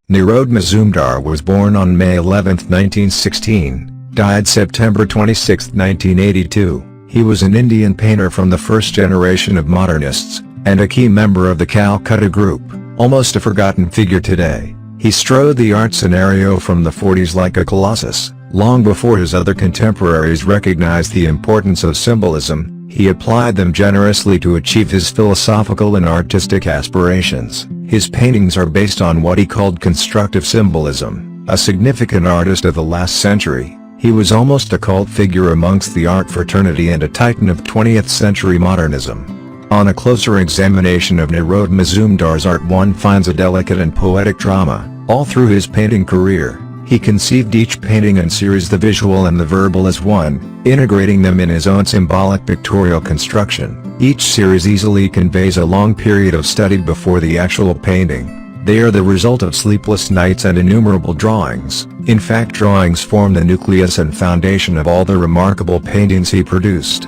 Nirode Mazumdar was born on May 11, 1916, died September 26, 1982. He was an Indian painter from the first generation of modernists, and a key member of the Calcutta Group, almost a forgotten figure today. He strode the art scenario from the 40s like a colossus. Long before his other contemporaries recognized the importance of symbolism, he applied them generously to achieve his philosophical and artistic aspirations. His paintings are based on what he called constructive symbolism. A significant artist of the last century, he was almost a cult figure amongst the art fraternity and a titan of 20th century modernism. On a closer examination of Nirode Mazumdar's art, one finds a delicate and poetic drama. All through his painting career, he conceived each painting and series, the visual and the verbal, as one, integrating them in his own symbolic pictorial construction. Each series easily conveys a long period of study before the actual painting. They are the result of sleepless nights and innumerable drawings. In fact, drawings form the nucleus and foundation of all the remarkable paintings he produced.